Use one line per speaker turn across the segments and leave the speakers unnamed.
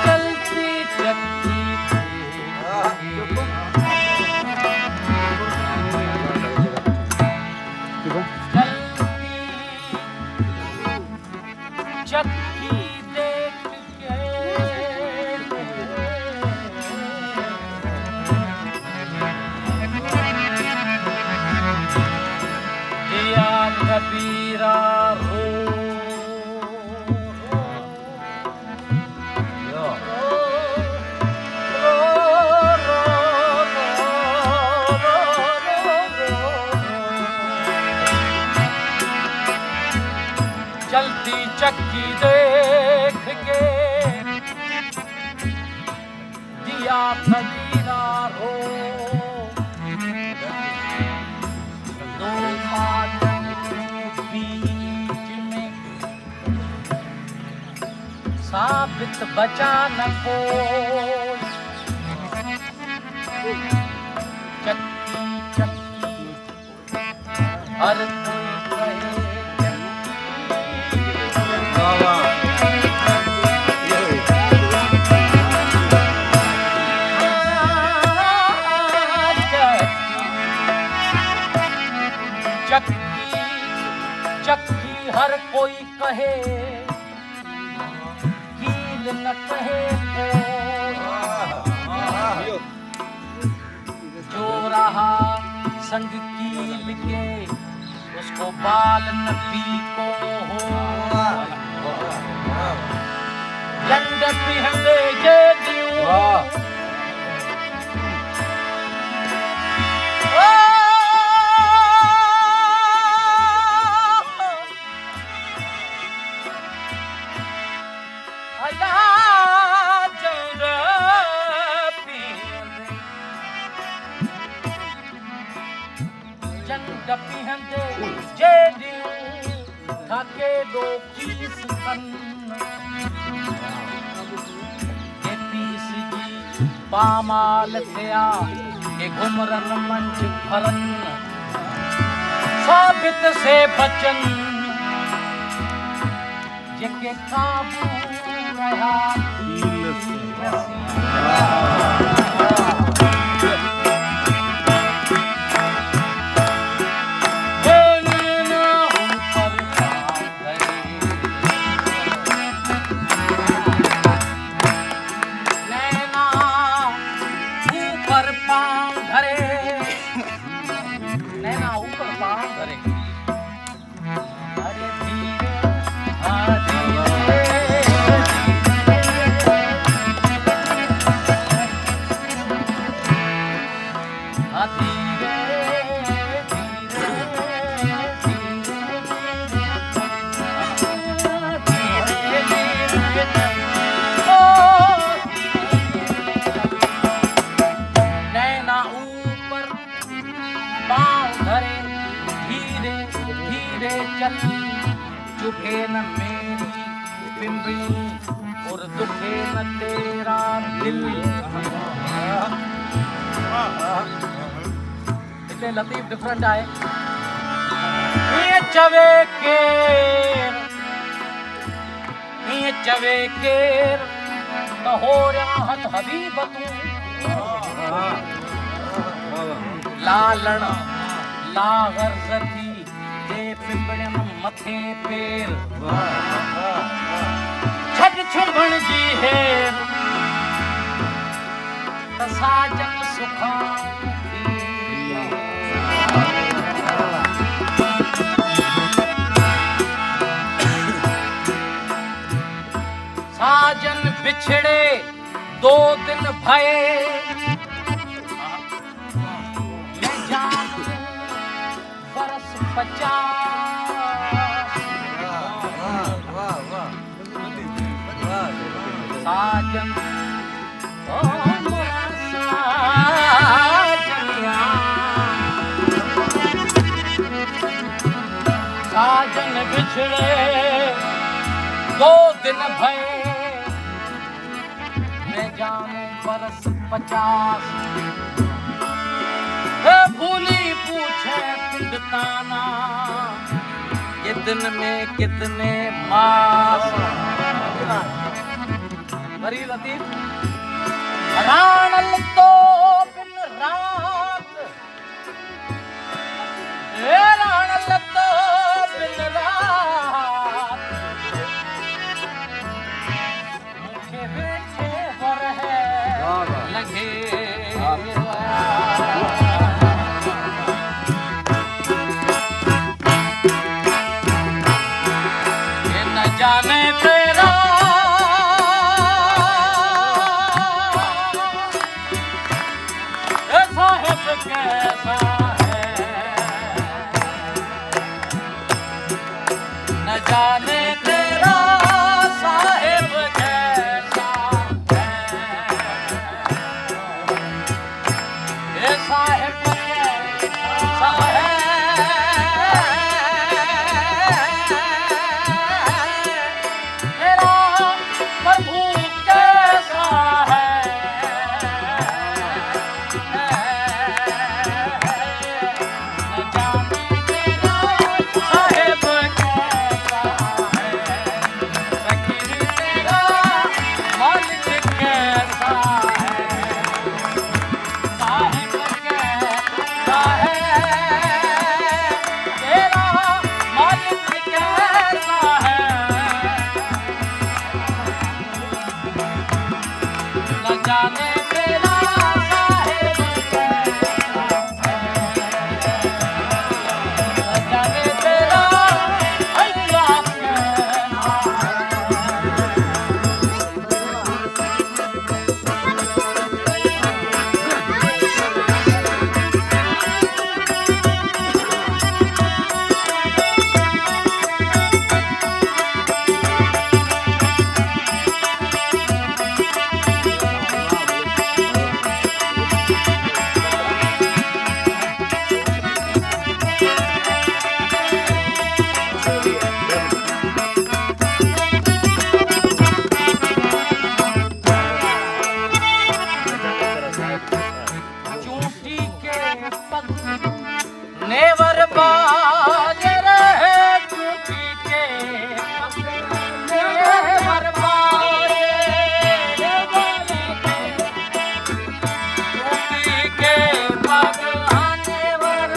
चलती चक्की चक्की देख के दिया कबीरा रो चलती चक्की देख के दिया कबीरा रो दो बादल बीच में साबित बचा न कोई चक्की चक्की हर कोई कहे चक्की चक्की हर कोई कहे कील न कहे जो रहा संग कील के उसको बाल न पीको हो लंड पिहंदे जे दियो पिहंदे जे दियो थाके दो कीस कन के पीस जी पामाल थिया के घुमरन मंच भरन साबित से बचन जेके काबू रहा चुभे न मेरी पिंपली और दुखे न तेरा दिल इतने लतीफ डिफरेंट आए ये चवे केर कहो राहत हबीब तू लालण लागर सती दे पिंपड़न मथे पेर छज छुभण जी है साजन सुखा साजन बिछड़े 2 दिन भये मैं जानू बरस 50 साजन साजन बिछड़े 2 दिन भये मैं जानू बरस 50 भूली पूछे पिंडताना ये दिन में कितने मास हरी लतीफ राणल तो बिन रात राणल तो बिन रात मुखे बैठे वर है लगे ये न जाने तेरा साहिब कैसा है न जाने तेरा साहिब कैसा है ये साहिब कैसा है तेरा प्रभु कैसा है जाने तेरा साहिब जाने तेरा अल्लाह नेवर बाज रहे चूटी के नेवर बाज चूटी के पग नेवर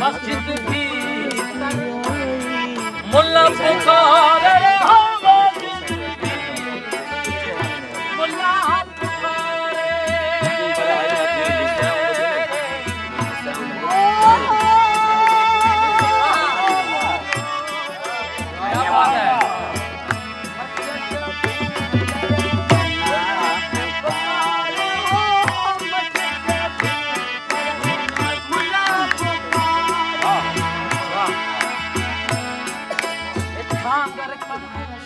मस्जिद की मुल्ला पुकार रहा मस्जिद की मुल्ला पुकारे क्या बात है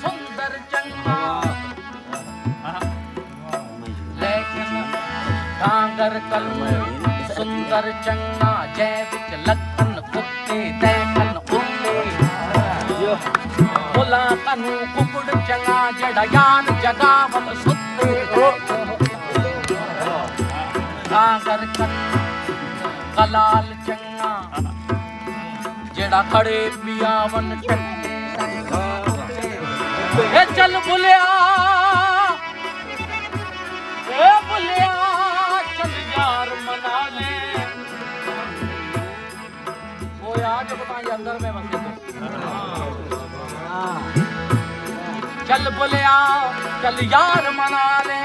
सुंदर चंगा लेकिन डांगर कलम सुंदर चंगा जय विच लखन कुत्ते तैकन उल्ले बुला तनु कुकुड़ चंगा जड़ा यार जगावत सुत्ते डांगर कलाल चंगा जड़ा खड़े पियावन चंगे ए चल बुलिया चल यार मना ले वो आज बताइए अंदर में बंदे चल बुलिया चल यार मना ले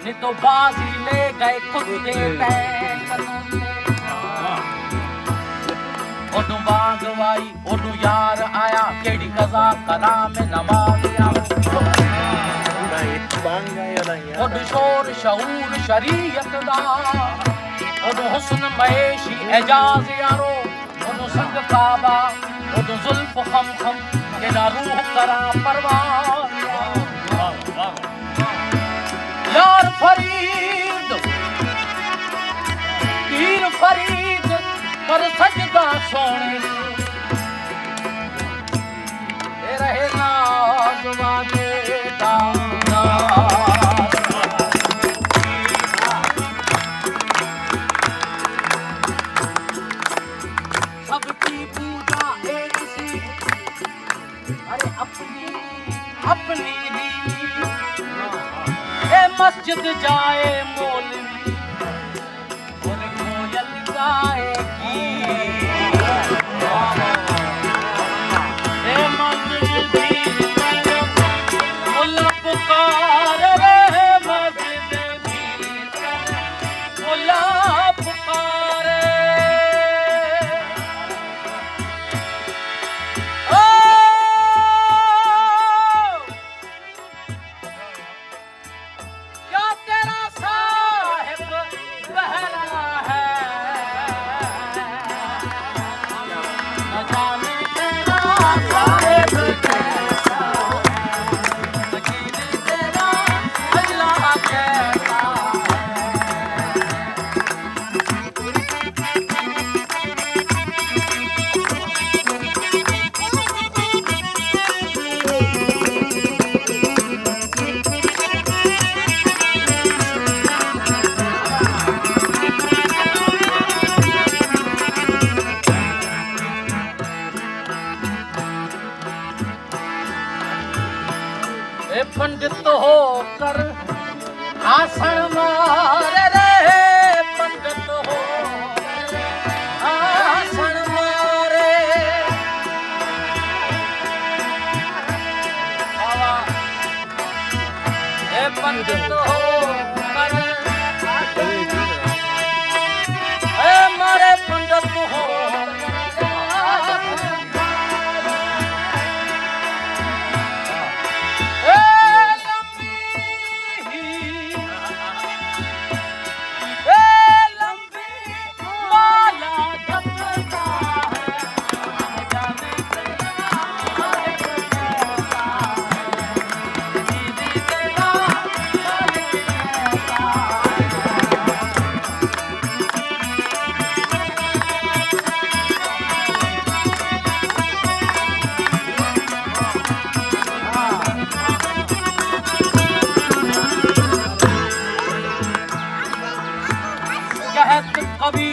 नि तो बाजी ले गए कुत्ते टैंकनों से। ओडू बाग वाई ओडू यार आया केड़ी कज़ा करा में नमाज आओ। ओडू शोर शऊर शरीयत दा ओडू हुस्न महेशी एजाज यारो। ओडू संग काबा ओडू जुल्फ खम खम केड़ा रूह करा परवार। यार फरीद पीर फरीद कर सजदा सोने ये रहे नाज वादे दाना। सबकी पूजा एक सी अरे अपनी अपनी मस्जिद जाए मौलवी और कोयल गाएगी। मस्जिद मुल्ला पुकार रे मस्जिद मुल्ला पुकारे। पंडित होकर आसन मारे रे पंडित हो आसन मारे। पंडित होकर मारे पंडित हो कभी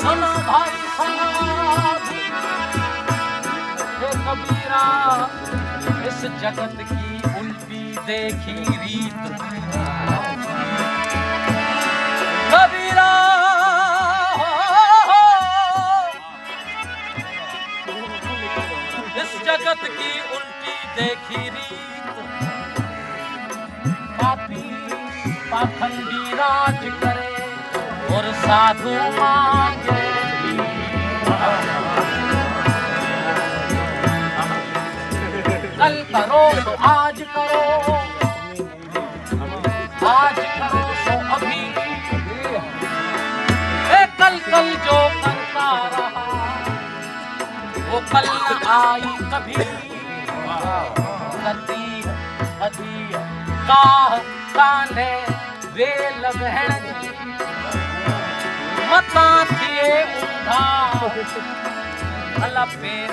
सुनो भाई साहब हे कबीरा इस जगत की उल्टी देखी रीत। कबीरा इस जगत की उल्टी देखी रीत। पापी पाखंडी राज करे और साधु मांगे। कल करो तो आज करो आज करो तो अभी। कल कल जो करता रहा वो कल न आई कभी। कदी अदी काह काने वेल बहन मता थिए उठा अला पेर